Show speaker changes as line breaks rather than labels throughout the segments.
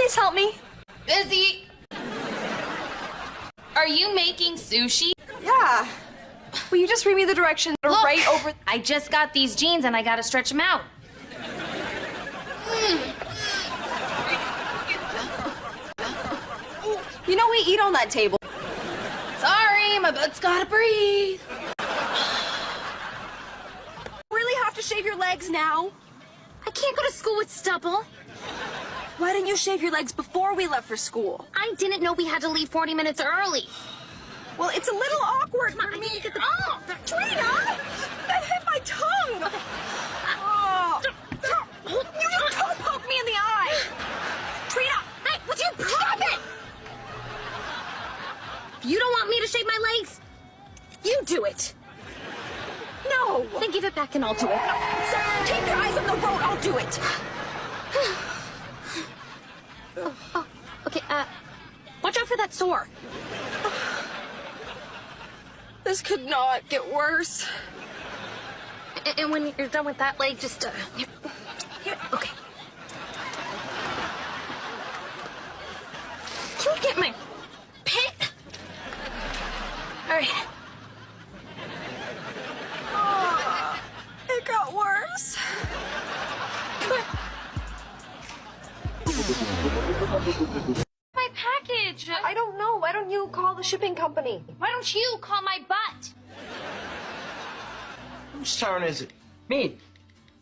please help me.
Busy. Are you making sushi?
Yeah. Will you just read me the directions? They're
Look,
right over...
I just got these jeans and I gotta stretch them out.
You know we eat on that table.
Sorry, my butt's gotta breathe.
Really have to shave your legs now?
I can't go to school with stubble.
Why didn't you shave your legs before we left for school?
I didn't know we had to leave 40 minutes early.
Well, it's a little awkward for me. Oh, Trina! That hit my tongue! Oh. You don't poke me in the eye! Trina!
Hey, would you stop it? You don't want me to shave my legs?
You do it! No!
Then give it back and I'll do it.
Keep your eyes on the road, I'll do it!
Okay, watch out for that sore.
This could not get worse.
And when you're done with that leg, just, here, okay. Can we get my pit? All right.
Oh, it got worse.
My package.
I don't know. Why don't you call the shipping company?
Why don't you call my butt?
Whose turn is it? Me.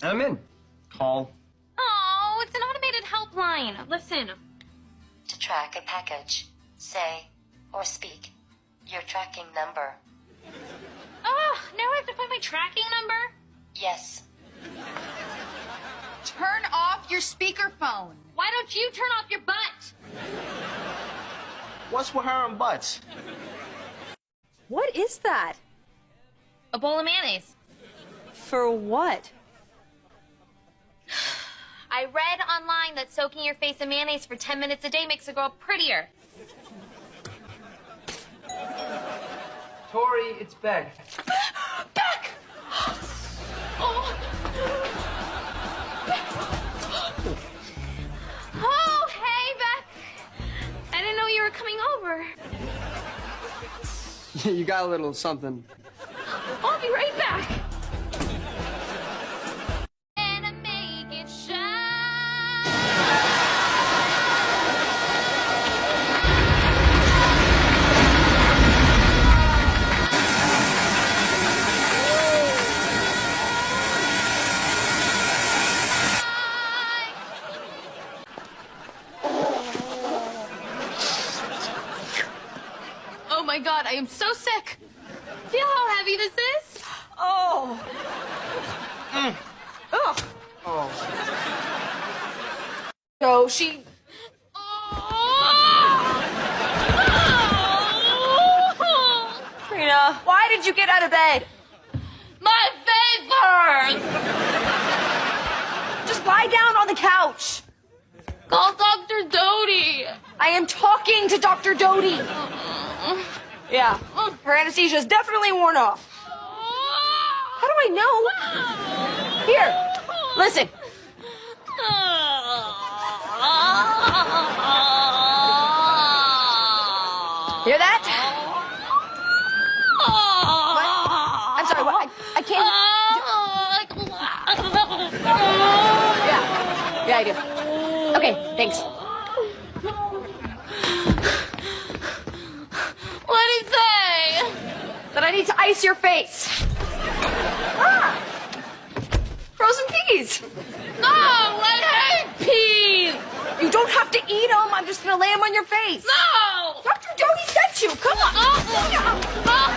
I'm in. Call.
Oh, it's an automated helpline. Listen.
To track a package, say or speak your tracking number.
Oh, now I have to find my tracking number?
Yes.
Turn off your speakerphone.
Why don't you turn off your butt?
What's with her and butts?
What is that?
A bowl of mayonnaise.
For what?
I read online that soaking your face in mayonnaise for 10 minutes a day makes a girl prettier.
Tori, it's Beck.
Beck! Oh. Oh, hey, Beck. I didn't know you were coming over.
You got a little something.
I'll be right back. And I make it shine. Oh my God, I am so sick. Feel how heavy this is?
Oh. Ugh.
Oh.
No, she... Trina, why did you get out of bed?
My face hurts!
Just lie down on the couch.
Call Dr. Dodie.
I am talking to Dr. Dodie. Yeah, her anesthesia is definitely worn off. How do I know? Here, listen. Hear that? What? I'm sorry, what? I can't... Yeah, I do. Okay, thanks.
What'd he say?
That I need to ice your face. Ah! Frozen peas.
No, I hate peas.
You don't have to eat them. I'm just gonna lay them on your face.
No.
Dr. Dodie sent you. Come on.
I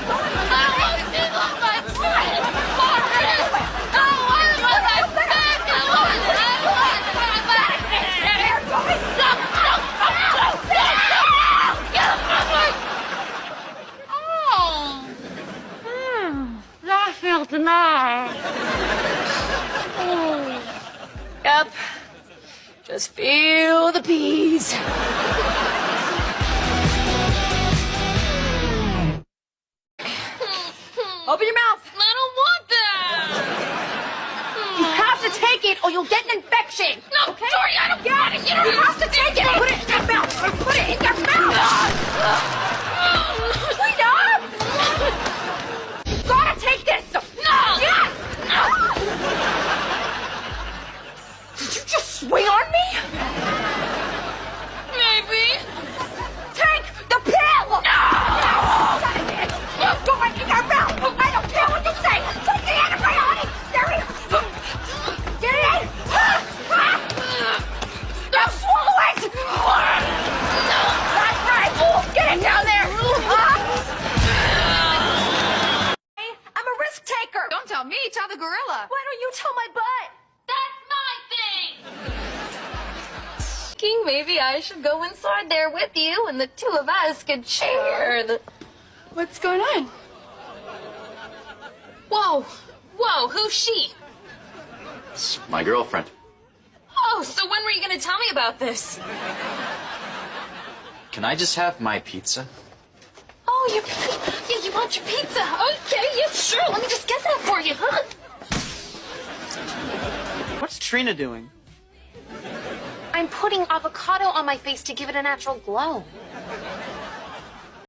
don't want to see on my forehead. I don't want to look like that. I want that felt nice.
Yep. Just feel the peas. Open your mouth.
I don't want that.
You have to take it or you'll get an infection.
No,
okay?
Dodie, I don't want it. You don't
You have to take it. Put it Put it in your mouth! Sweetheart! You gotta take this!
No!
Yes! Did you just swing on me?
Maybe.
Take the pill! No! Go right in your mouth! I don't care what you say! Take the antibiotics! There it is! Get it in! Now swallow it! That's right! Get it down there! I'm a risk taker!
Don't tell me, tell the gorilla.
Why don't you tell my butt?
That's my thing. Thinking maybe I should go inside there with you, and the two of us could share the.
What's going on?
Whoa, whoa, who's she?
It's my girlfriend.
Oh, so when were you gonna tell me about this?
Can I just have my pizza?
Oh, yeah, you want your pizza? Okay, yeah, sure. Let me just get that for you, huh?
What's Trina doing?
I'm putting avocado on my face to give it a natural glow.